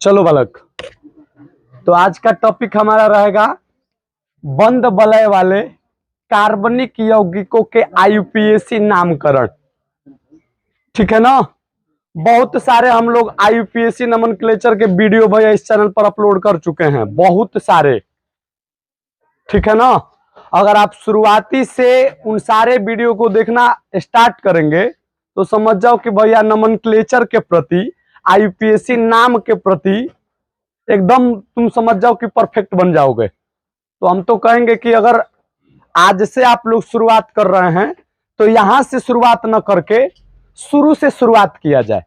चलो बालक, तो आज का टॉपिक हमारा रहेगा बंद वलय वाले कार्बनिक यौगिकों के आईयूपीएसी नामकरण। ठीक है ना। बहुत सारे हम लोग आईयूपीएसी नोमेनक्लेचर के वीडियो भैया इस चैनल पर अपलोड कर चुके हैं, बहुत सारे। ठीक है ना। अगर आप शुरुआती से उन सारे वीडियो को देखना स्टार्ट करेंगे तो समझ जाओ कि भैया नोमेनक्लेचर के प्रति, आईयूपीएसी नाम के प्रति एकदम तुम समझ जाओ कि परफेक्ट बन जाओगे। तो हम तो कहेंगे कि अगर आज से आप लोग शुरुआत कर रहे हैं तो यहां से शुरुआत न करके शुरू से शुरुआत किया जाए,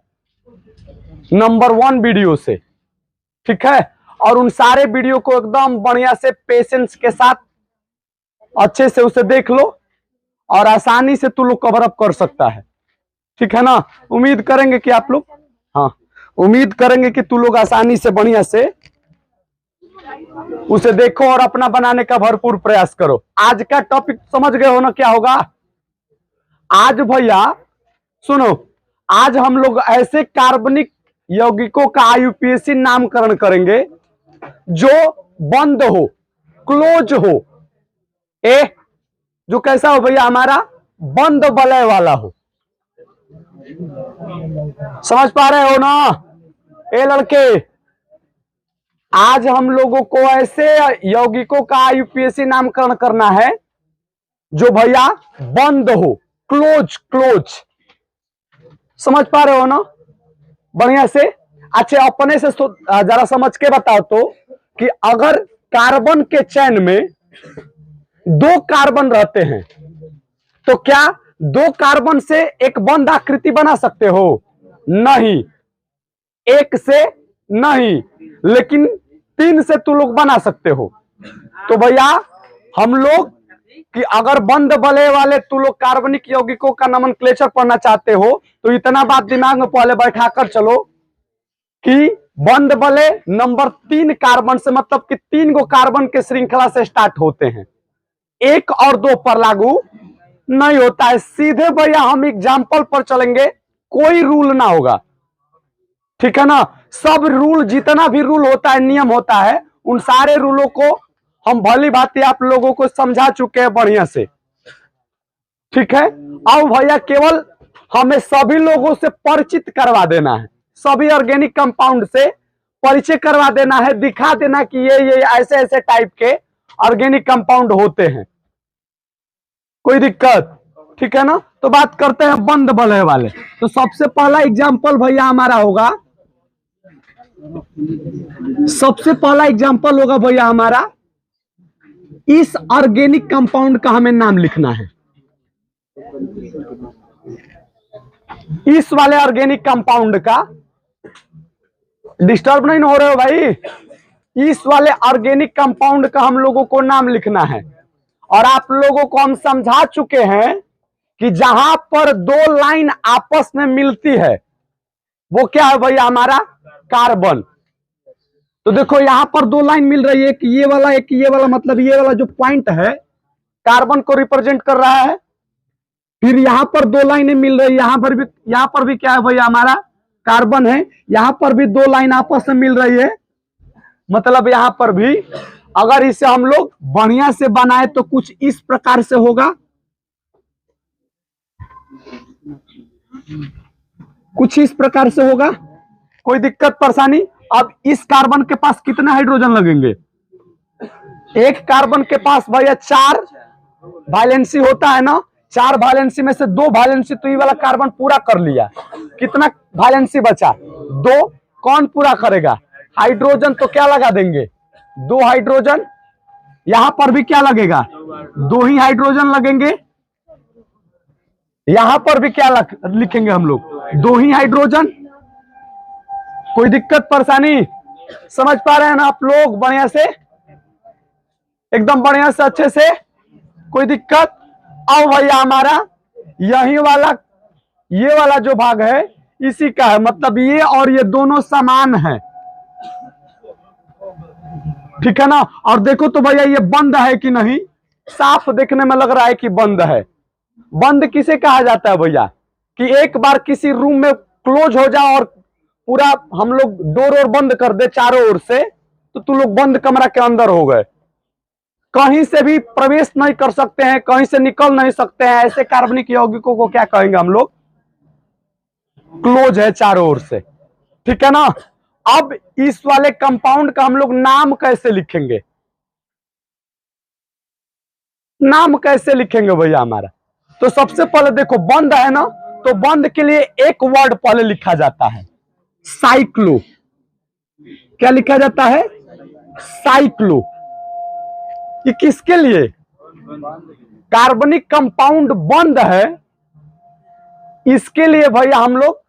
नंबर 1 वीडियो से। ठीक है। और उन सारे वीडियो को एकदम बढ़िया से पेशेंस के साथ अच्छे से उसे देख लो और आसानी से तू लोग कवर अप कर सकता है। ठीक है ना। उम्मीद करेंगे कि आप लोग, उम्मीद करेंगे कि तू लोग आसानी से बढ़िया से उसे देखो और अपना बनाने का भरपूर प्रयास करो। आज का टॉपिक समझ गए हो ना क्या होगा? आज भैया सुनो, आज हम लोग ऐसे कार्बनिक यौगिकों का आईयूपीएसी नामकरण करेंगे जो बंद हो, क्लोज हो। जो कैसा हो भैया? हमारा बंद वलय वाला हो। समझ पा रहे हो ना ए लड़के? आज हम लोगों को ऐसे यौगिकों का आईयूपीएसी नामकरण करना है जो भैया बंद हो, क्लोज क्लोज। समझ पा रहे हो ना बढ़िया से? अच्छा, अपने से जरा समझ के बताओ तो कि अगर कार्बन के चैन में 2 कार्बन रहते हैं तो क्या 2 कार्बन से एक बंद आकृति बना सकते हो? नहीं, एक से नहीं, लेकिन 3 से तू लोग बना सकते हो। तो भैया हम लोग कि अगर बंद वलय वाले तू लोग कार्बनिक यौगिकों का नोमेनक्लेचर पढ़ना चाहते हो तो इतना बात दिमाग में पहले बैठा कर चलो कि बंद वलय नंबर 3 कार्बन से, मतलब कि 3 गो कार्बन के श्रृंखला से स्टार्ट होते हैं, 1 और 2 पर लागू नहीं होता है। सीधे भैया हम एग्जाम्पल पर चलेंगे, कोई रूल ना होगा। ठीक है ना। सब रूल, जितना भी रूल होता है, नियम होता है, उन सारे रूलों को हम भली भांति आप लोगों को समझा चुके हैं बढ़िया से। ठीक है। अब भैया केवल हमें सभी लोगों से परिचित करवा देना है, सभी ऑर्गेनिक कंपाउंड से परिचय करवा देना है, दिखा देना कि ये ऐसे ऐसे टाइप के ऑर्गेनिक कंपाउंड होते हैं। कोई दिक्कत? ठीक है ना। तो बात करते हैं बंद वलय वाले। तो सबसे पहला एग्जांपल भैया हमारा होगा, सबसे पहला एग्जांपल होगा भैया हमारा, इस ऑर्गेनिक कंपाउंड का हमें नाम लिखना है। इस वाले ऑर्गेनिक कंपाउंड का, डिस्टर्ब नहीं हो रहे हो भाई? इस वाले ऑर्गेनिक कंपाउंड का हम लोगों को नाम लिखना है। और आप लोगों को हम समझा चुके हैं कि जहां पर 2 लाइन आपस में मिलती है वो क्या है भैया? हमारा कार्बन। तो देखो यहां पर 2 लाइन मिल रही है, एक ये वाला एक ये वाला, मतलब ये वाला जो पॉइंट है कार्बन को रिप्रेजेंट कर रहा है। फिर यहां पर 2 लाइनें मिल रही है, यहां पर भी क्या है भैया? हमारा कार्बन है। यहां पर भी 2 लाइन आपस में मिल रही है, मतलब यहां पर भी। अगर इसे हम लोग बढ़िया से बनाए तो कुछ इस प्रकार से होगा, कुछ इस प्रकार से होगा। कोई दिक्कत परेशानी? अब इस कार्बन के पास कितने हाइड्रोजन लगेंगे? एक कार्बन के पास भैया 4 वैलेंसी होता है ना। 4 वैलेंसी में से 2 वैलेंसी तो ये वाला कार्बन पूरा कर लिया। कितना वैलेंसी बचा? 2। कौन पूरा करेगा? हाइड्रोजन। तो क्या लगा देंगे? 2 हाइड्रोजन। यहां पर भी क्या लगेगा? 2 ही हाइड्रोजन लगेंगे। यहां पर भी क्या लिखेंगे हम लोग? 2 ही हाइड्रोजन। कोई दिक्कत परेशानी? समझ पा रहे हैं ना आप लोग बढ़िया से? एकदम बढ़िया से, अच्छे से। कोई दिक्कत? अब भैया हमारा यही वाला, ये वाला जो भाग है इसी का है, मतलब ये और ये दोनों समान है। ठीक है ना। और देखो तो भैया ये बंद है कि नहीं? साफ देखने में लग रहा है कि बंद है। बंद किसे कहा जाता है भैया? कि एक बार किसी रूम में क्लोज हो जाओ और पूरा हम लोग डोर और बंद कर दे चारों ओर से, तो तू लोग बंद कमरा के अंदर हो गए, कहीं से भी प्रवेश नहीं कर सकते हैं, कहीं से निकल नहीं सकते हैं। ऐसे कार्बनिक यौगिकों को क्या कहेंगे हम लोग? क्लोज है चारों ओर से, ठीक है ना। अब इस वाले कंपाउंड का हम लोग नाम कैसे लिखेंगे? नाम कैसे लिखेंगे भैया हमारा? तो सबसे पहले देखो, बंद है ना, तो बंद के लिए एक वर्ड पहले लिखा जाता है, साइक्लो। क्या लिखा जाता है? साइक्लो। ये किसके लिए? कार्बनिक कंपाउंड बंद है, इसके लिए भैया हम लोग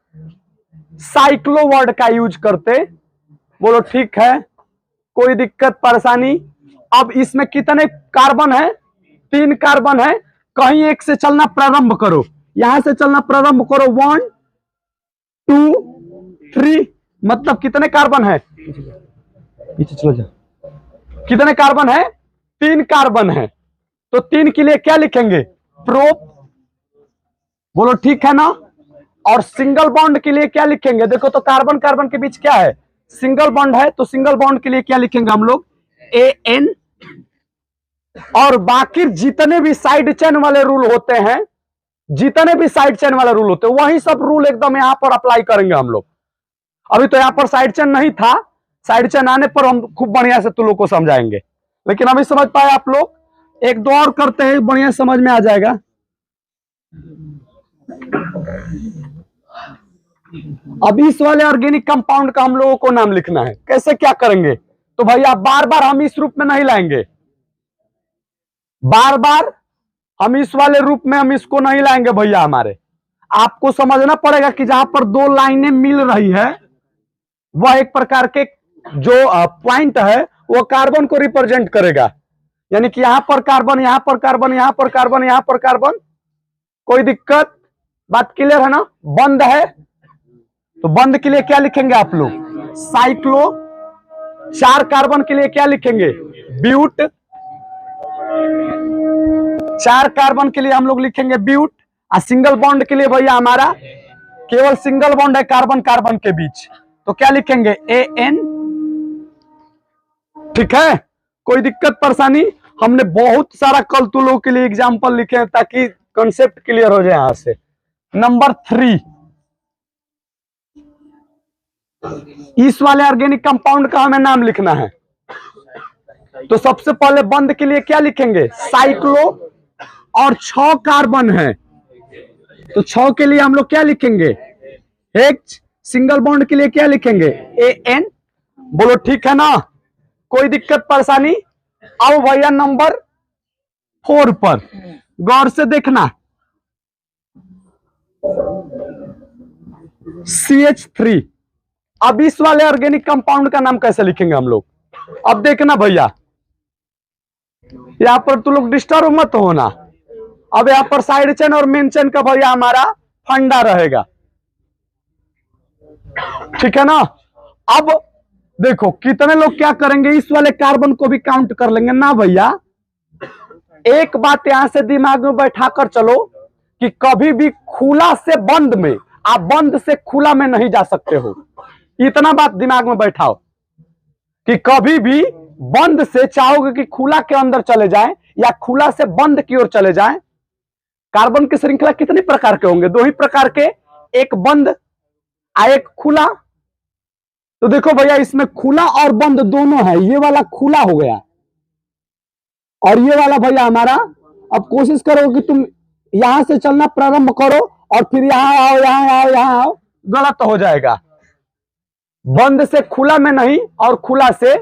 साइक्लो वर्ड का यूज करते। बोलो ठीक है, कोई दिक्कत परेशानी? अब इसमें कितने कार्बन है? 3 कार्बन है। कहीं एक से चलना प्रारंभ करो, यहां से चलना प्रारंभ करो। 1 2 3, मतलब कितने कार्बन है? पीछे चलो जा। कितने कार्बन है? 3 कार्बन है। तो 3 के लिए क्या लिखेंगे? प्रोप। बोलो ठीक है ना। और सिंगल बॉन्ड के लिए क्या लिखेंगे? देखो तो कार्बन कार्बन के बीच क्या है? सिंगल बॉन्ड है, तो सिंगल बॉन्ड के लिए क्या लिखेंगे हम लोग? AN। और बाकी जितने भी साइड चेन वाले रूल होते हैं, जितने भी साइड चेन वाले रूल होते हैं, वही सब रूल एकदम यहां पर अप्लाई करेंगे हम लोग। अभी तो यहां पर साइड चेन नहीं था, साइड चेन आने पर हम खूब बढ़िया से तुम लोग को समझाएंगे। लेकिन अभी समझ पाए आप लोग? एक दो और करते हैं, बढ़िया समझ में आ जाएगा। अब इस वाले ऑर्गेनिक कंपाउंड का हम लोगों को नाम लिखना है। कैसे क्या करेंगे? तो भैया बार बार हम इस रूप में नहीं लाएंगे, बार बार हम इस वाले रूप में हम इसको नहीं लाएंगे भैया। हमारे आपको समझना पड़ेगा कि जहां पर 2 लाइनें मिल रही है, वह एक प्रकार के जो पॉइंट है वो कार्बन को रिप्रेजेंट करेगा। यानी कि यहां पर कार्बन, यहां पर कार्बन, यहां पर कार्बन, यहां पर कार्बन। कोई दिक्कत? बात क्लियर है ना? बंद है, तो बंद के लिए क्या लिखेंगे आप लोग? साइक्लो। 4 कार्बन के लिए क्या लिखेंगे? ब्यूट। 4 कार्बन के लिए हम लोग लिखेंगे ब्यूट। और सिंगल बॉन्ड के लिए भैया हमारा केवल सिंगल बॉन्ड है कार्बन कार्बन के बीच, तो क्या लिखेंगे? AN। ठीक है, कोई दिक्कत परेशानी? हमने बहुत सारा कल तुम लोगों के लिए एग्जाम्पल लिखे हैं ताकि कंसेप्ट क्लियर हो जाए। यहां से नंबर 3, इस वाले ऑर्गेनिक कंपाउंड का हमें नाम लिखना है। तो सबसे पहले बंद के लिए क्या लिखेंगे? साइक्लो। और 6 कार्बन है, तो 6 के लिए हम लोग क्या लिखेंगे? H। सिंगल बॉन्ड के लिए क्या लिखेंगे? AN। बोलो ठीक है ना, कोई दिक्कत परेशानी? अब भैया नंबर 4 पर गौर से देखना, CH3। अब इस वाले ऑर्गेनिक कंपाउंड का नाम कैसे लिखेंगे हम लोग? अब देखना भैया, यहां पर तुम लोग डिस्टर्ब मत होना। अब यहां पर साइड चेन और मेन चेन का भैया हमारा फंडा रहेगा, ठीक है ना। अब देखो कितने लोग क्या करेंगे, इस वाले कार्बन को भी काउंट कर लेंगे ना भैया। एक बात यहां से दिमाग में बैठा कर चलो कि कभी भी खुला से बंद में, आप बंद से खुला में नहीं जा सकते हो। इतना बात दिमाग में बैठाओ कि कभी भी बंद से चाहोगे कि खुला के अंदर चले जाएं या खुला से बंद की ओर चले जाएं। कार्बन की श्रृंखला कितने प्रकार के होंगे? 2 ही प्रकार के, एक बंद और एक खुला। तो देखो भैया, इसमें खुला और बंद दोनों है। ये वाला खुला हो गया और ये वाला भैया हमारा। अब कोशिश करो कि तुम यहां से चलना प्रारंभ करो और फिर यहां आओ, यहां आओ, यहां आओ, गलत हो जाएगा। बंद से खुला में नहीं और खुला से,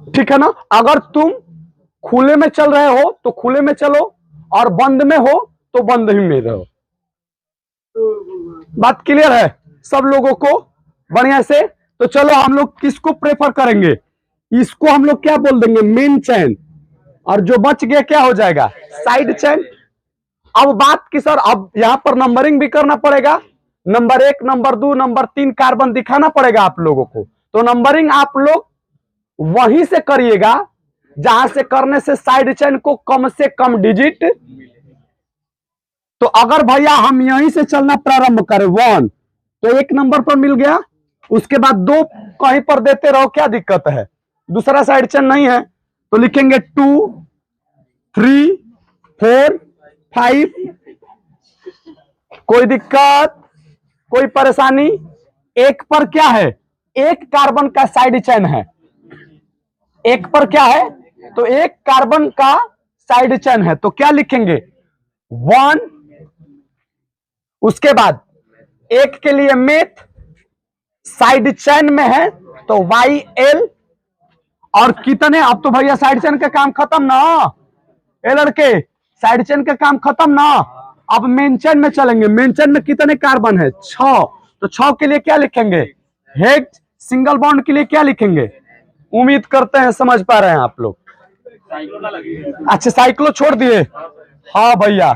ठीक है ना। अगर तुम खुले में चल रहे हो तो खुले में चलो और बंद में हो तो बंद ही में रहो। बात क्लियर है सब लोगों को बढ़िया से? तो चलो हम लोग किसको प्रेफर करेंगे? इसको हम लोग क्या बोल देंगे? Main chain. और जो बच गया क्या हो जाएगा? Side chain. अब बात की सर, अब यहां पर नंबरिंग भी करना पड़ेगा। नंबर 1, नंबर 2, नंबर 3 कार्बन दिखाना पड़ेगा आप लोगों को। तो नंबरिंग आप लोग वहीं से करिएगा जहां से करने से साइड चेन को कम से कम डिजिट। तो अगर भैया हम यहीं से चलना प्रारंभ करें 1, तो एक नंबर पर मिल गया। उसके बाद दो कहीं पर देते रहो, क्या दिक्कत है? दूसरा साइड चेन नहीं है तो लिखेंगे 2 3 4 5। कोई दिक्कत, कोई परेशानी? एक पर क्या है? एक कार्बन का साइड चेन है। एक पर क्या है? तो एक कार्बन का साइड चेन है, तो क्या लिखेंगे? 1। उसके बाद एक के लिए मेथ साइड चेन में है तो YL। और कितने? अब तो भैया साइड चेन का काम खत्म ना, ए लड़के, साइड चेन का काम खत्म ना। अब मेन चेन में चलेंगे। मेन चेन में कितने कार्बन है? 6। तो 6 के लिए क्या लिखेंगे? हेक्स। सिंगल बॉन्ड के लिए क्या लिखेंगे? उम्मीद करते हैं समझ पा रहे हैं आप लोग। अच्छा, साइक्लो छोड़ दिए? हाँ भैया,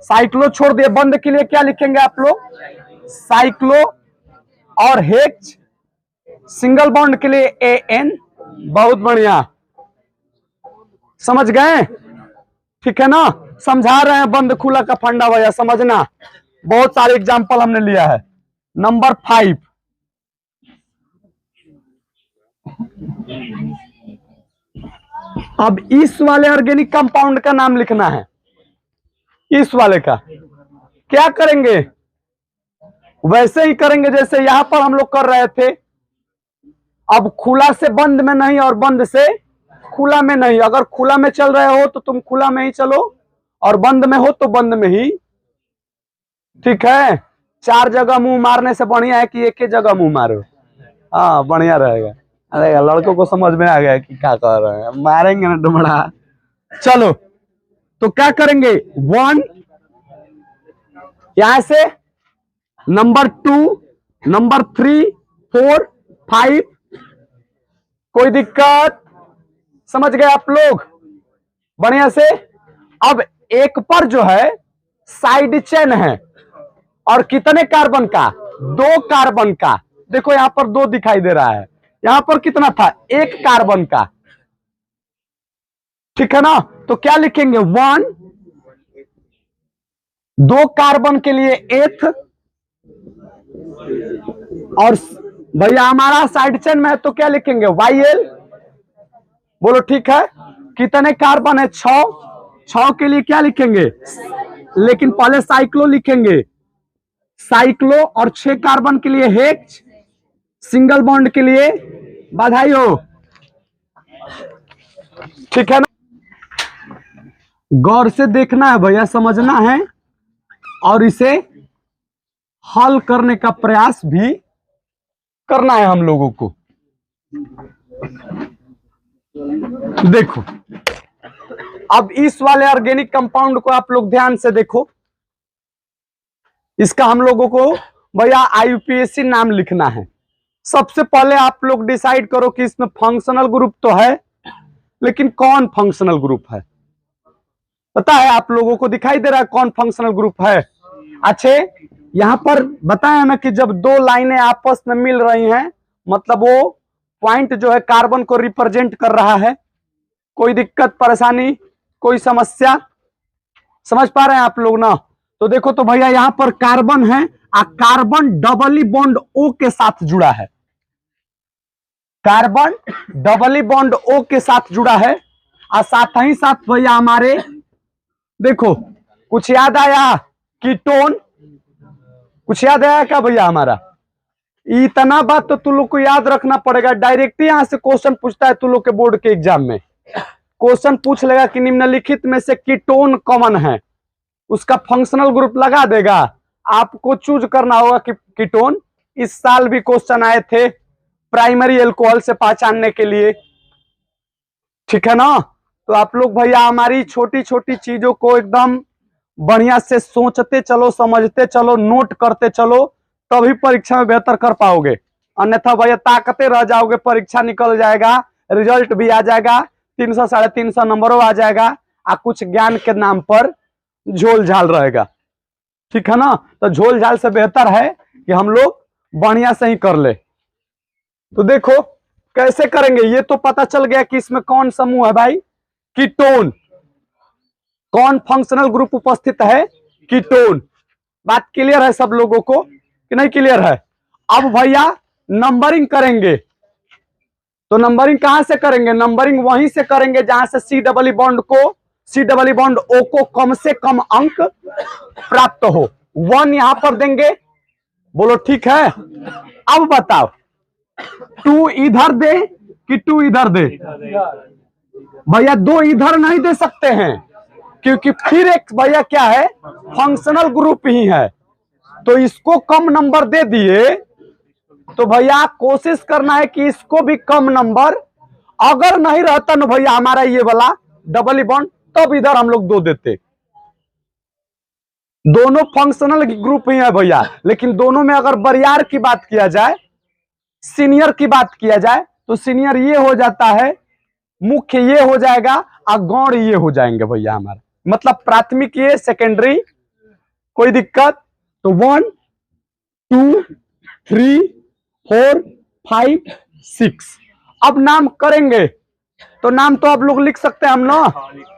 साइक्लो छोड़ दिए। बंद के लिए क्या लिखेंगे आप लोग? साइक्लो। और हेक्स सिंगल बॉन्ड के लिए AN। बहुत बढ़िया, समझ गए? ठीक है ना? समझा रहे हैं बंद खुला का फंडा भैया, समझना। बहुत सारे एग्जाम्पल हमने लिया है। नंबर 5, अब इस वाले ऑर्गेनिक कंपाउंड का नाम लिखना है। इस वाले का क्या करेंगे? वैसे ही करेंगे जैसे यहां पर हम लोग कर रहे थे। अब खुला से बंद में नहीं और बंद से खुला में नहीं। अगर खुला में चल रहे हो तो तुम खुला में ही चलो, और बंद में हो तो बंद में ही। ठीक है? 4 जगह मुंह मारने से बढ़िया है कि एक ही जगह मुंह मारो। हाँ, बढ़िया रहेगा। अरे लड़कों को समझ में आ गया कि क्या कर रहे हैं, मारेंगे ना डुमड़ा। चलो, तो क्या करेंगे? 1 यहां से, नंबर 2, नंबर 3 4 5। कोई दिक्कत? समझ गए आप लोग बढ़िया से? अब एक पर जो है साइड चेन है, और कितने कार्बन का? 2 कार्बन का। देखो यहां पर 2 दिखाई दे रहा है, यहां पर कितना था? 1 कार्बन का। ठीक है ना? तो क्या लिखेंगे? 1। 2 कार्बन के लिए एथ। और भैया हमारा साइड चेन में है तो क्या लिखेंगे? YL। बोलो ठीक है? कितने कार्बन है? 6। 6 के लिए क्या लिखेंगे? लेकिन पहले साइक्लो लिखेंगे। साइक्लो। और 6 कार्बन के लिए हेक्स। सिंगल बॉन्ड के लिए बधाई हो। ठीक है ना? गौर से देखना है भैया, समझना है, और इसे हल करने का प्रयास भी करना है हम लोगों को। देखो, अब इस वाले ऑर्गेनिक कंपाउंड को आप लोग ध्यान से देखो। इसका हम लोगों को भैया IUPAC नाम लिखना है। सबसे पहले आप लोग डिसाइड करो कि इसमें फंक्शनल ग्रुप तो है, लेकिन कौन फंक्शनल ग्रुप है? पता है आप लोगों को? दिखाई दे रहा है कौन फंक्शनल ग्रुप है? अच्छे, यहां पर बताया ना कि जब 2 लाइनें आपस में मिल रही हैं, मतलब वो पॉइंट जो है कार्बन को रिप्रेजेंट कर रहा है। कोई दिक्कत परेशानी, कोई समस्या? समझ पा रहे हैं आप लोग ना? तो देखो तो भैया यहां पर कार्बन है, कार्बन डबली बॉन्ड O के साथ जुड़ा है। कार्बन डबली बॉन्ड O के साथ जुड़ा है। और साथ ही साथ भैया हमारे देखो, कुछ याद आया? कीटोन। कुछ याद आया क्या भैया हमारा? इतना बात तो तुम लोग को याद रखना पड़ेगा। डायरेक्ट यहां से क्वेश्चन पूछता है तुम लोग के बोर्ड के एग्जाम में। क्वेश्चन पूछ लेगा कि निम्नलिखित में से कीटोन कॉमन है, उसका फंक्शनल ग्रुप लगा देगा। आपको चूज करना होगा कि कीटोन। इस साल भी क्वेश्चन आए थे प्राइमरी एल्कोहल से पहचानने के लिए। ठीक है ना? तो आप लोग भैया हमारी छोटी छोटी चीजों को एकदम बढ़िया से सोचते चलो, समझते चलो, नोट करते चलो, तभी परीक्षा में बेहतर कर पाओगे। अन्यथा भैया ताकते रह जाओगे, परीक्षा निकल जाएगा, रिजल्ट भी आ जाएगा, 300 350 नंबरों आ जाएगा, और कुछ ज्ञान के नाम पर झोल झाल रहेगा। ठीक है ना? तो झोल झाल से बेहतर है कि हम लोग बढ़िया से ही कर ले। तो देखो कैसे करेंगे, ये तो पता चल गया कि इसमें कौन समूह है भाई? कीटोन। कौन फंक्शनल ग्रुप उपस्थित है? कीटोन। बात क्लियर है सब लोगों को? कि नहीं क्लियर है? अब भैया नंबरिंग करेंगे, तो नंबरिंग कहां से करेंगे? नंबरिंग वहीं से करेंगे जहां से सी डबल बॉन्ड ओ को कम से कम अंक प्राप्त हो। 1 यहां पर देंगे, बोलो ठीक है। अब बताओ 2 इधर दे कि 2 इधर दे? भैया 2 इधर नहीं दे सकते हैं, क्योंकि फिर एक भैया क्या है, फंक्शनल ग्रुप ही है। तो इसको कम नंबर दे दिए, तो भैया कोशिश करना है कि इसको भी कम नंबर, अगर नहीं रहता ना भैया हमारा ये वाला डबल बॉन्ड, तब इधर हम लोग 2 देते। दोनों फंक्शनल ग्रुप ही है भैया, लेकिन दोनों में अगर बरियार की बात किया जाए, सीनियर की बात किया जाए, तो सीनियर ये हो जाता है, मुख्य ये हो जाएगा, और गौण ये हो जाएंगे भैया हमारा, मतलब प्राथमिक ये, सेकेंडरी। कोई दिक्कत? तो 1 2 3 4 5 6। अब नाम करेंगे, तो नाम तो आप लोग लिख सकते हैं हम ना,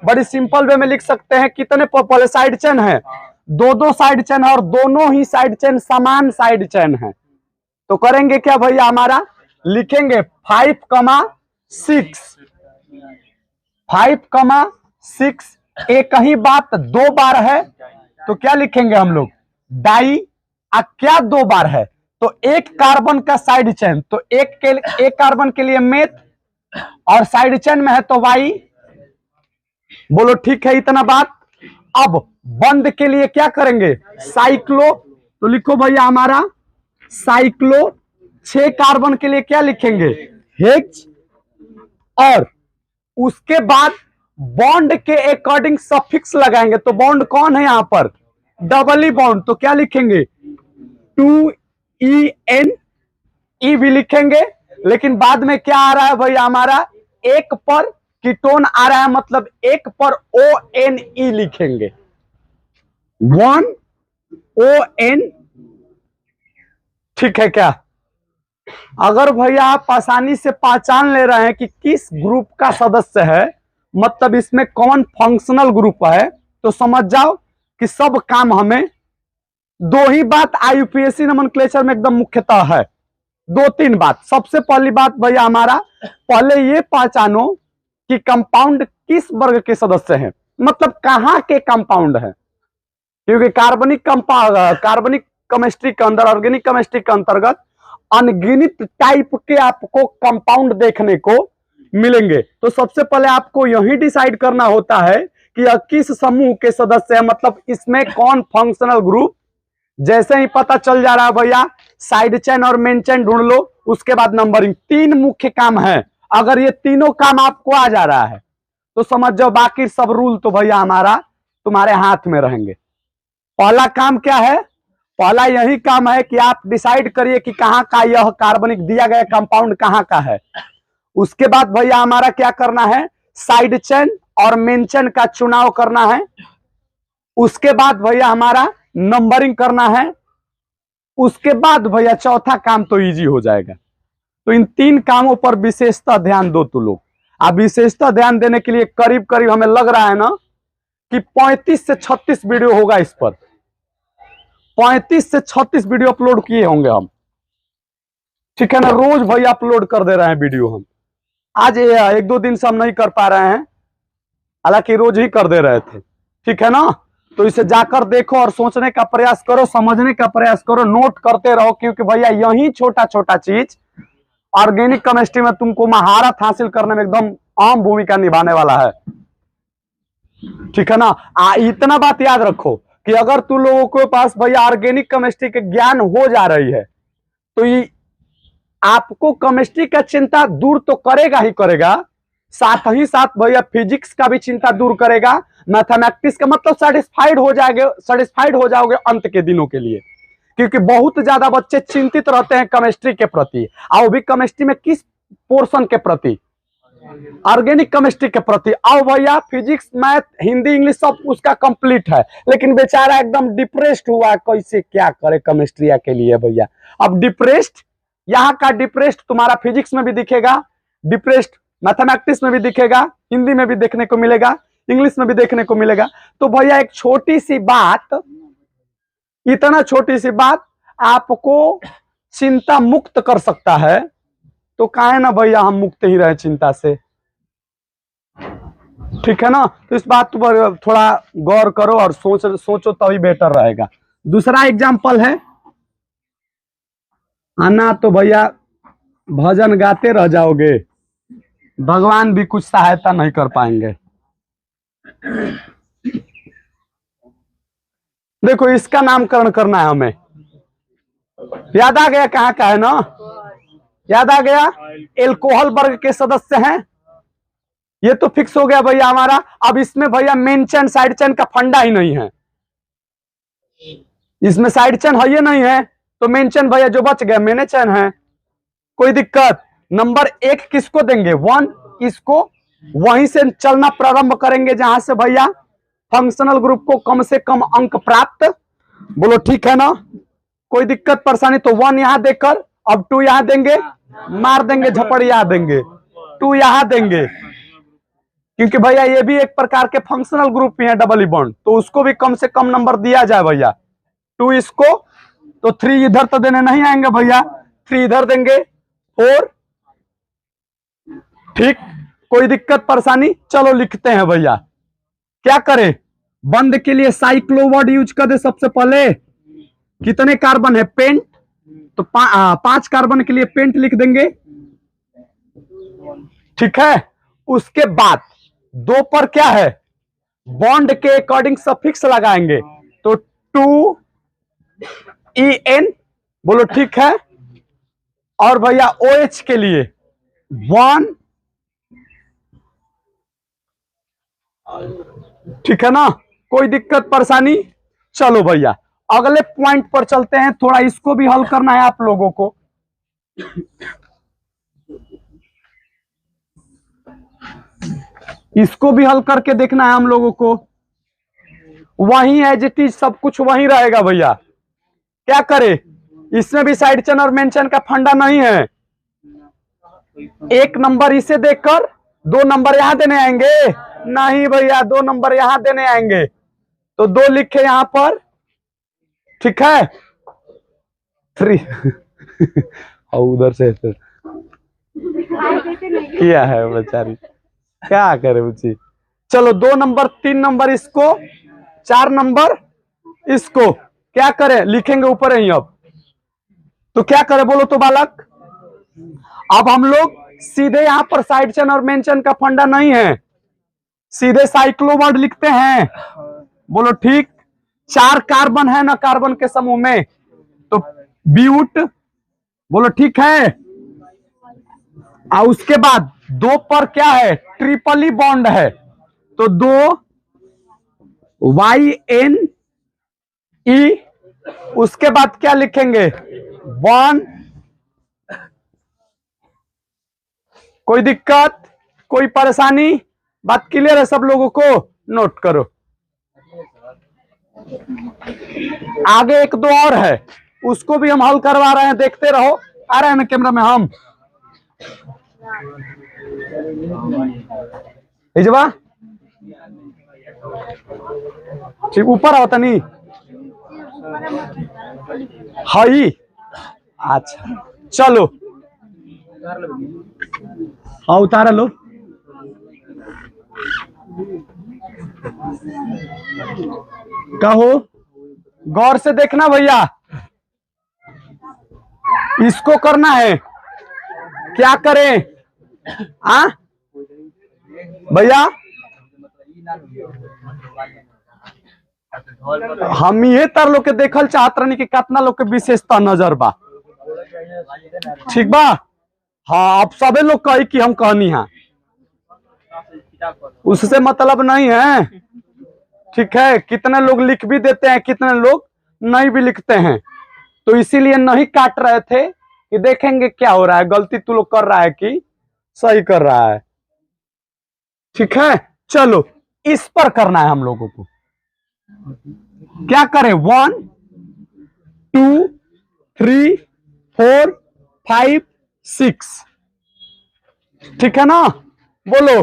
बड़ी सिंपल वे में लिख सकते हैं। कितने पहले साइड चेन है? 2 साइड चेन है, और दोनों ही साइड चेन समान साइड चेन है। तो करेंगे क्या भैया हमारा, लिखेंगे 5,6 5,6। एक ही बात 2 बार है, तो क्या लिखेंगे हम लोग? डाई। क्या 2 बार है? तो एक कार्बन का साइड चेन, तो एक कार्बन के लिए मेथ, और साइड चेन में है तो वाई। बोलो ठीक है इतना बात। अब बंद के लिए क्या करेंगे? साइक्लो। तो लिखो भैया हमारा साइक्लो। 6 कार्बन के लिए क्या लिखेंगे? हेक्स। और उसके बाद बॉन्ड के अकॉर्डिंग सफिक्स लगाएंगे। तो बॉन्ड कौन है यहां पर? Double bond. तो क्या लिखेंगे? 2EN। ई भी लिखेंगे, लेकिन बाद में क्या आ रहा है भैया हमारा? 1 पर कीटोन आ रहा है, मतलब 1 पर ONE लिखेंगे। 1 ON। ठीक है क्या? अगर भैया आप आसानी से पहचान ले रहे हैं कि किस ग्रुप का सदस्य है, मतलब इसमें कौन फंक्शनल ग्रुप है, तो समझ जाओ कि सब काम हमें 2 ही बात IUPAC नोमेनक्लेचर में एकदम मुख्यतः है। 2-3 बात। सबसे पहली बात भैया हमारा, पहले ये पहचानो कि कंपाउंड किस वर्ग के सदस्य हैं, मतलब कहां के कंपाउंड है। क्योंकि कार्बनिक केमिस्ट्री के अंदर, ऑर्गेनिक केमिस्ट्री के अंतर्गत अनगिनत टाइप के आपको कंपाउंड देखने को मिलेंगे। तो सबसे पहले आपको यही डिसाइड करना होता है कि यह किस समूह के सदस्य है, मतलब इसमें कौन फंक्शनल ग्रुप। जैसे ही पता चल जा रहा है भैया, साइड चेन और मेन चेन ढूंढ लो, उसके बाद नंबरिंग। 3 मुख्य काम है। अगर ये तीनों काम आपको आ जा रहा है, तो समझ जाओ बाकी सब रूल तो भैया हमारा तुम्हारे हाथ में रहेंगे। पहला काम क्या है? पहला यही काम है कि आप डिसाइड करिए कि कहां का यह कार्बनिक दिया गया कंपाउंड कहां का है। उसके बाद भैया हमारा क्या करना है? साइड चेन और मेन चेन का चुनाव करना है। उसके बाद भैया हमारा नंबरिंग करना है। उसके बाद भैया चौथा काम तो इजी हो जाएगा। तो इन 3 कामों पर विशेषता ध्यान दो तू लोग। अब विशेषता ध्यान देने के लिए करीब करीब हमें लग रहा है ना कि 35 से 36 वीडियो होगा इस पर। 35 से 36 वीडियो अपलोड किए होंगे हम, ठीक है ना। रोज भैया अपलोड कर दे रहे हैं वीडियो हम। आज 1-2 दिन से हम नहीं कर पा रहे हैं, हालांकि रोज ही कर दे रहे थे, ठीक है ना। तो इसे जाकर देखो और सोचने का प्रयास करो, समझने का प्रयास करो, नोट करते रहो, क्योंकि भैया यही छोटा छोटा चीज ऑर्गेनिक केमिस्ट्री में तुमको महारत हासिल करने में एकदम अहम भूमिका निभाने वाला है, ठीक है ना। इतना बात याद रखो कि अगर तुम लोगों के पास भैया ऑर्गेनिक केमिस्ट्री के ज्ञान हो जा रही है, तो ये आपको केमिस्ट्री का चिंता दूर तो करेगा ही करेगा, साथ ही साथ भैया फिजिक्स का भी चिंता दूर करेगा, मैथमेटिक्स का, मतलब सेटिस्फाइड हो जाओगे अंत के दिनों के लिए। क्योंकि बहुत ज्यादा बच्चे चिंतित रहते हैं केमिस्ट्री के प्रति, और भी केमिस्ट्री में किस पोर्शन के प्रति? ऑर्गेनिक केमिस्ट्री के प्रति। आओ भैया फिजिक्स, मैथ, हिंदी, इंग्लिश सब उसका कंप्लीट है, लेकिन बेचारा एकदम डिप्रेस्ड हुआ, कैसे क्या करे केमिस्ट्री के लिए भैया। अब डिप्रेस्ड, यहाँ का डिप्रेस्ड तुम्हारा फिजिक्स में भी दिखेगा, डिप्रेस्ड मैथमेटिक्स में भी दिखेगा, हिंदी में भी देखने को मिलेगा, इंग्लिश में भी देखने को मिलेगा। तो भैया एक छोटी सी बात, इतना छोटी सी बात, आपको चिंता मुक्त कर सकता है, तो काहे ना भैया हम मुक्त ही रहे चिंता से। ठीक है ना, तो इस बात पर थोड़ा गौर करो और सोचो तभी बेटर रहेगा। दूसरा एग्जाम्पल है, आना तो भैया भजन गाते रह जाओगे, भगवान भी कुछ सहायता नहीं कर पाएंगे। देखो इसका नामकरण करना है हमें, याद आ गया कहाँ का है ना, याद आ गया, एल्कोहल वर्ग के सदस्य हैं, ये तो फिक्स हो गया भैया हमारा। अब इसमें भैया मेन चेन साइड चेन का फंडा ही नहीं है, इसमें साइड चेन है ये नहीं है, तो मेन चेन भैया जो बच गया मेन चेन है, कोई दिक्कत। नंबर 1 किसको देंगे, 1, इसको वहीं से चलना प्रारंभ करेंगे जहां से भैया फंक्शनल ग्रुप को कम से कम अंक प्राप्त, बोलो ठीक है ना, कोई दिक्कत परेशानी। तो 1 यहां देकर अब 2 यहां देंगे, मार देंगे झपड़ यहां देंगे, 2 यहां देंगे, क्योंकि भैया ये भी एक प्रकार के फंक्शनल ग्रुप ही है डबल बॉन्ड, तो उसको भी कम से कम नंबर दिया जाए भैया। 2 इसको, तो 3 इधर तो देने नहीं आएंगे भैया, 3 इधर देंगे, 4, ठीक, कोई दिक्कत परेशानी। चलो लिखते हैं भैया, क्या करें, बंद के लिए साइक्लोवर्ड यूज कर दे। सबसे पहले कितने कार्बन है, पेंट, तो 5 कार्बन के लिए पेंट लिख देंगे, ठीक है। उसके बाद 2 पर क्या है, बॉन्ड के अकॉर्डिंग सफिक्स लगाएंगे, तो 2En, बोलो ठीक है। और भैया OH के लिए 1, ठीक है ना, कोई दिक्कत परेशानी। चलो भैया अगले पॉइंट पर चलते हैं, थोड़ा इसको भी हल करना है आप लोगों को। इसको भी हल करके देखना है हम लोगों को, वही है जिट इज, सब कुछ वही रहेगा भैया। क्या करे, इसमें भी साइड चेन और मेन चेन का फंडा नहीं है। 1 नंबर इसे देकर 2 नंबर यहां देने आएंगे, नहीं भैया 2 नंबर यहां देने आएंगे, तो 2 लिखे यहां पर, ठीक है, 3 और उधर से किया है बेचारी, क्या करे बच्ची। चलो 2 नंबर 3 नंबर इसको, 4 नंबर इसको, क्या करें, लिखेंगे ऊपर ही। अब तो क्या करें बोलो तो बालक, अब हम लोग सीधे यहां पर साइड चेन और मेन चेन का फंडा नहीं है, सीधे साइक्लोवर्ड लिखते हैं, बोलो ठीक। 4 कार्बन है ना कार्बन के समूह में, तो ब्यूट, बोलो ठीक है। और उसके बाद 2 पर क्या है, ट्रिपली बॉन्ड है, तो 2 YNE, उसके बाद क्या लिखेंगे, 1, कोई दिक्कत कोई परेशानी, बात क्लियर है सब लोगों को, नोट करो। आगे 1-2 और है, उसको भी हम हल करवा रहे हैं, देखते रहो। आ रहे हैं ना कैमरा में हम, इजवा ठीक ऊपर आता नहीं, हाई, अच्छा चलो हाँ उतारा लो। कहो गौर से देखना भैया, इसको करना है, क्या करें भैया, हम ये तर लोग के देखल चाहत रहनी कि कितना लोग के विशेषता नजर बा, ठीक बा, हाँ अब सबे लोग कही कि हम कहनी है, उससे मतलब नहीं है, ठीक है। कितने लोग लिख भी देते हैं, कितने लोग नहीं भी लिखते हैं, तो इसीलिए नहीं काट रहे थे कि देखेंगे क्या हो रहा है, गलती तू लोग कर रहा है कि सही कर रहा है, ठीक है। चलो इस पर करना है हम लोगों को, क्या करें, 1 2 3 4 5 6, ठीक है ना, बोलो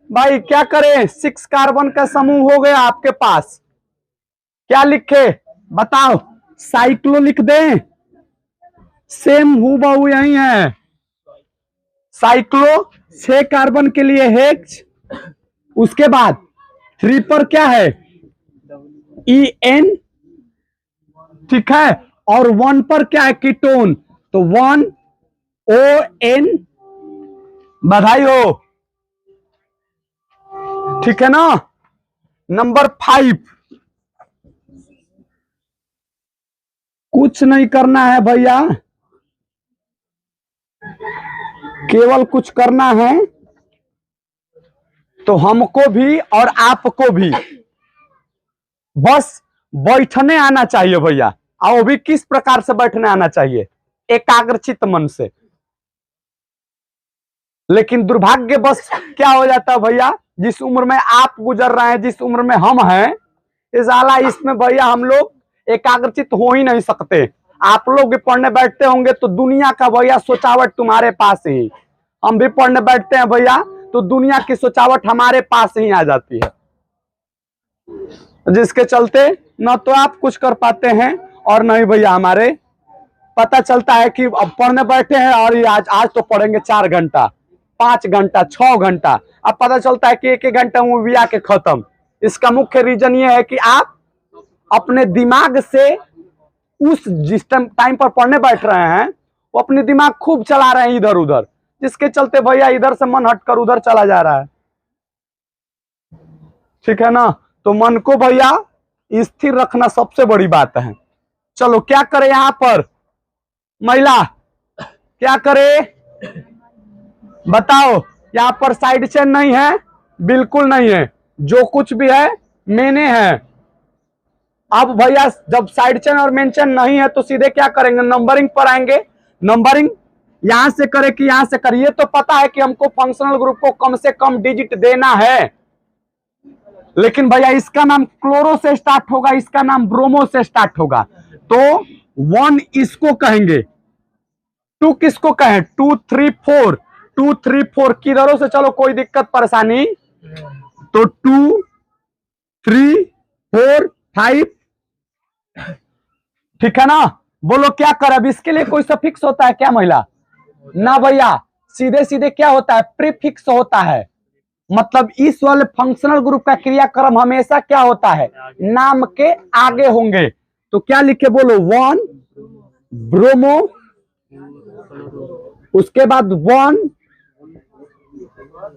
भाई क्या करें, 6 कार्बन का समूह हो गया आपके पास, क्या लिखे बताओ, साइक्लो लिख दें, सेम हूबहू यही है। साइक्लो 6 कार्बन के लिए हेक्स, उसके बाद 3 पर क्या है EN, ठीक है, और 1 पर क्या है कीटोन, तो 1ON, बधाई हो, ठीक है ना। नंबर 5, कुछ नहीं करना है भैया, केवल कुछ करना है तो हमको भी और आपको भी बस बैठने आना चाहिए भैया। और वो भी किस प्रकार से बैठने आना चाहिए, एकाग्रचित मन से। लेकिन दुर्भाग्य बस क्या हो जाता है भैया, जिस उम्र में आप गुजर रहे हैं, जिस उम्र में हम हैं, इस आला इसमें भैया हम लोग एकाग्रचित हो ही नहीं सकते। आप लोग भी पढ़ने बैठते होंगे तो दुनिया का भैया सोचावट तुम्हारे पास ही, हम भी पढ़ने बैठते हैं भैया तो दुनिया की सोचावट हमारे पास ही आ जाती है, जिसके चलते न तो आप कुछ कर पाते हैं और नहीं भैया हमारे पता चलता है कि अब पढ़ने बैठे हैं और ये आज तो पढ़ेंगे 4 घंटा 5 घंटा 6 घंटा, अब पता चलता है कि 1 घंटा मूवी आके खत्म। इसका मुख्य रीजन ये है कि आप अपने दिमाग से उस जिस टाइम पर पढ़ने बैठ रहे हैं वो अपने दिमाग खूब चला रहे हैं इधर उधर, जिसके चलते भैया इधर से मन हटकर उधर चला जा रहा है, ठीक है ना। तो मन को भैया स्थिर रखना सबसे बड़ी बात है। चलो क्या करें यहां पर महिला, क्या करे बताओ। यहां पर साइड चेन नहीं है, बिल्कुल नहीं है, जो कुछ भी है मैंने है। अब भैया जब साइड चेन और मेन चेन नहीं है तो सीधे क्या करेंगे, नंबरिंग पर आएंगे। नंबरिंग यहां से करे कि यहां से करिए, तो पता है कि हमको फंक्शनल ग्रुप को कम से कम डिजिट देना है, लेकिन भैया इसका नाम क्लोरो से स्टार्ट होगा, इसका नाम ब्रोमो से स्टार्ट होगा, तो 1 इसको कहेंगे, 2 किसको कहें, 2 3 4, 2 3 4 किधरों से, चलो कोई दिक्कत परेशानी, तो 2 3 4 5, ठीक है ना। बोलो क्या कर, अब इसके लिए कोई सफिक्स होता है क्या महिला, ना भैया, सीधे सीधे क्या होता है प्रीफिक्स होता है। मतलब इस वाले फंक्शनल ग्रुप का क्रियाक्रम हमेशा क्या होता है, नाम के आगे होंगे। तो क्या लिखे बोलो, 1 ब्रोमो, उसके बाद 1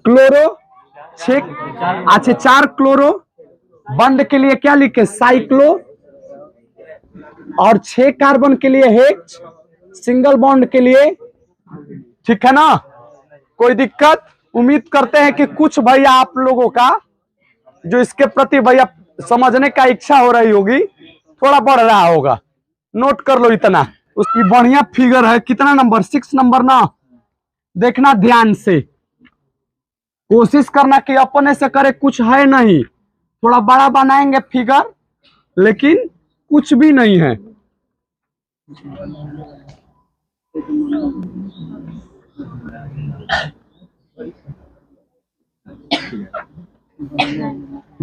क्लोरो, 6 अच्छा 4 क्लोरो, बंद के लिए क्या लिखे साइक्लो, और 6 कार्बन के लिए हेक्स, सिंगल बॉन्ड के लिए, ठीक है ना। कोई दिक्कत, उम्मीद करते हैं कि कुछ भैया आप लोगों का जो इसके प्रति भैया समझने का इच्छा हो रही होगी थोड़ा बढ़ रहा होगा। नोट कर लो इतना, उसकी बढ़िया फिगर है, कितना नंबर 6 नंबर ना, देखना ध्यान से, कोशिश करना कि अपने से करे, कुछ है नहीं, थोड़ा बड़ा बनाएंगे फिगर लेकिन कुछ भी नहीं है।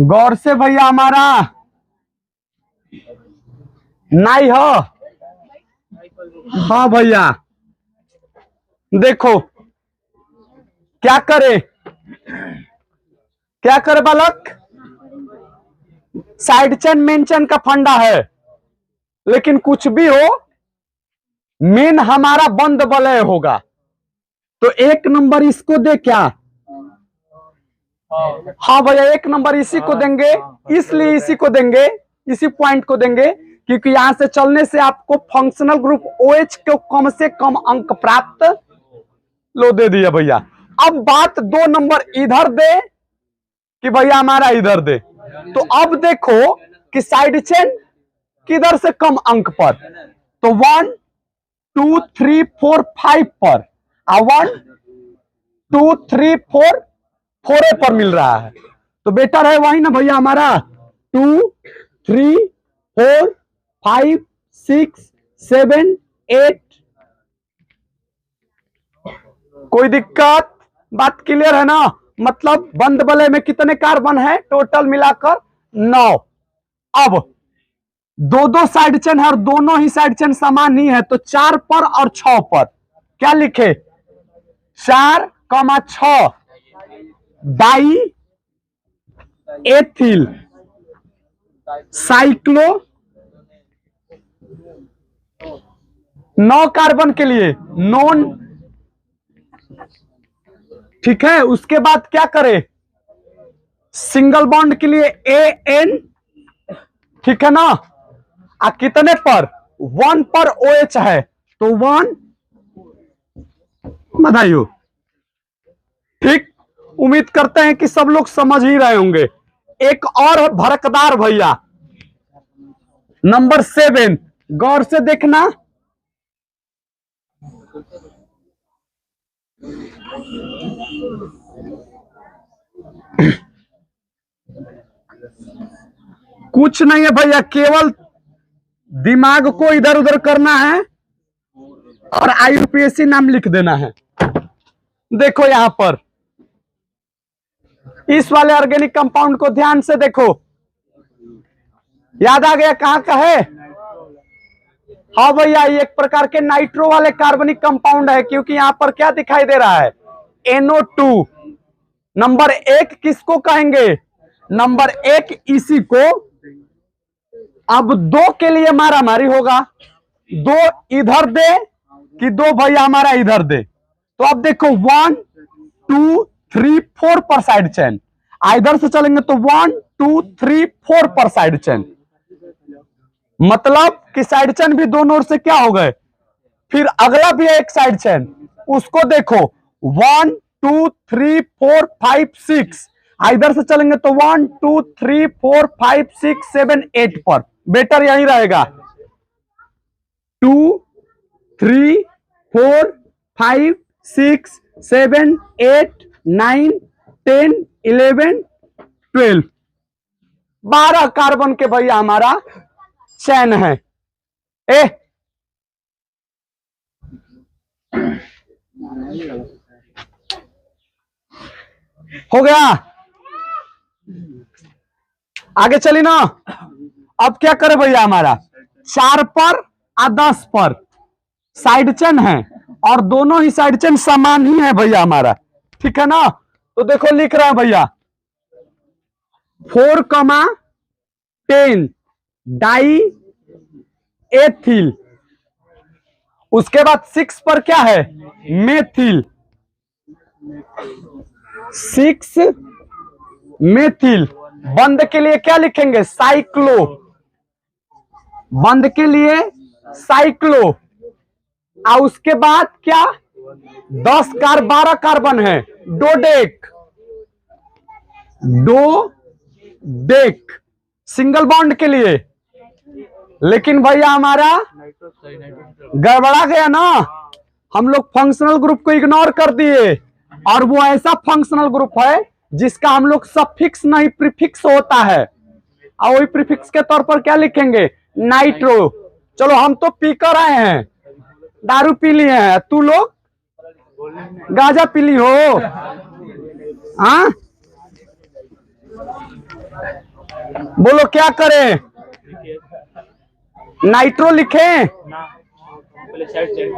गौर से भैया हमारा नहीं हो, हाँ भैया देखो क्या करे, क्या करे बालक, साइड चेन मेन चेन का फंडा है, लेकिन कुछ भी हो मेन हमारा बंद वलय होगा, तो 1 नंबर इसको दे क्या, हाँ भैया 1 नंबर इसी को देंगे, इसलिए इसी को देंगे, इसी पॉइंट को देंगे, क्योंकि यहां से चलने से आपको फंक्शनल ग्रुप OH को कम से कम अंक प्राप्त, लो दे दिया भैया। अब बात 2 नंबर इधर दे कि भैया हमारा इधर दे, तो अब देखो कि साइड चेन किधर से कम अंक पर, तो 1 2 3 4 5 पर, 1 2 3 4 4 पर मिल रहा है, तो बेटर है वही ना भैया हमारा 2 3 4 5 6 7 8। कोई दिक्कत, बात क्लियर है ना। मतलब बंद वलय में कितने कार्बन है टोटल मिलाकर 9। अब दो दो साइड चेन है और दोनों ही साइड चेन समान ही है, तो 4 पर और 6 पर क्या लिखे? 4,6 डाई एथिल साइक्लो 9 कार्बन के लिए नॉन, ठीक है। उसके बाद क्या करे? सिंगल बॉन्ड के लिए AN, ठीक है ना। कितने पर? 1 पर OH है, तो 1 बधाई हो। ठीक, उम्मीद करते हैं कि सब लोग समझ ही रहे होंगे। एक और है भड़कदार भैया, नंबर 7, गौर से देखना। कुछ नहीं है भैया, केवल दिमाग को इधर उधर करना है और IUPAC नाम लिख देना है। देखो यहां पर इस वाले ऑर्गेनिक कंपाउंड को ध्यान से देखो, याद आ गया कहां का है? हाँ भैया, ये एक प्रकार के नाइट्रो वाले कार्बनिक कंपाउंड है, क्योंकि यहां पर क्या दिखाई दे रहा है? NO2। नंबर 1 किसको कहेंगे? नंबर 1 इसी को। अब 2 के लिए मारामारी होगा, 2 इधर दे कि 2 भैया हमारा इधर दे। तो अब देखो 1 2 3 4 पर साइड चेन, इधर से चलेंगे तो 1 2 3 4 पर साइड चेन, मतलब कि साइड चेन भी दोनों ओर से क्या हो गए। फिर अगला भी है एक साइड चेन, उसको देखो 1 2 3 4 5 6, इधर से चलेंगे तो 1 2 3 4 5 6 7 8 पर, बेटर यही रहेगा। 2 3 4 5 6 7 8 9 10 11 12, 12 कार्बन के भैया हमारा चैन है। ए हो गया, आगे चली ना। अब क्या करे भैया, हमारा 4 पर और 10 पर साइड चेन है और दोनों ही साइड चेन समान ही है भैया हमारा, ठीक है ना। तो देखो लिख रहे हैं भैया 4,10 डाई एथिल, उसके बाद 6 पर क्या है? Methyl, 6 methyl. बंद के लिए क्या लिखेंगे? साइक्लो, बंद के लिए साइक्लो। और उसके बाद क्या? 12 कार्बन है, डोडेक, डोडेक सिंगल बॉन्ड के लिए। लेकिन भैया हमारा गड़बड़ा गया ना, हम लोग फंक्शनल ग्रुप को इग्नोर कर दिए, और वो ऐसा फंक्शनल ग्रुप है जिसका हम लोग सफिक्स नहीं प्रीफिक्स होता है, और वही प्रीफिक्स के तौर पर क्या लिखेंगे? नाइट्रो। चलो हम तो पीकर आए हैं, दारू पी लिए हैं, तू लोग गांजा पी ली हो। हाँ बोलो क्या करें? नाइट्रो लिखें?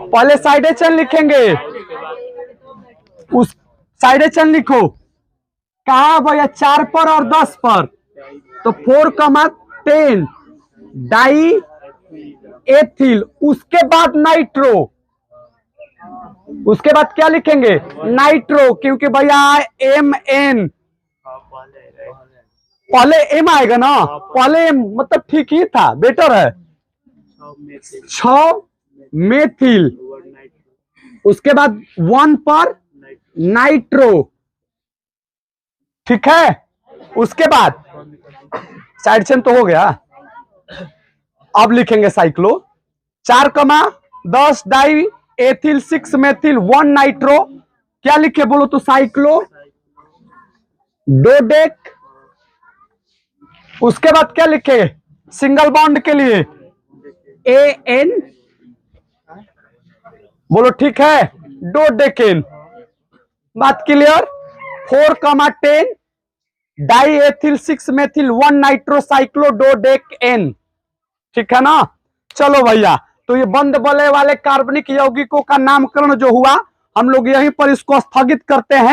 पहले साइड चेन लिखेंगे, उस साइड चेन लिखो। कहा भैया? 4 पर और 10 पर, तो 4,10 डाई एथिल, उसके बाद नाइट्रो, उसके बाद क्या लिखेंगे? नाइट्रो, क्योंकि भैया MN, पहले M आएगा ना, पहले M मतलब ठीक ही था, बेटर है। 6 मेथिल, उसके बाद 1 पर नाइट्रो, ठीक है। उसके बाद साइड चेन तो हो गया। अब लिखेंगे cyclo, 4,10 die ethyl 6 methyl 1 nitro, क्या लिखे बोलो तो? साइक्लो डोडेक। उसके बाद क्या लिखे? सिंगल बॉन्ड के लिए AN, बोलो ठीक है, डोडेकेन। बात clear? 4,10 die ethyl 6 methyl 1 nitro cyclo डोडेक N, ठीक है ना। चलो भैया, तो ये बंद बले वाले कार्बनिक यौगिकों का नामकरण जो हुआ, हम लोग यहीं पर इसको स्थगित करते हैं।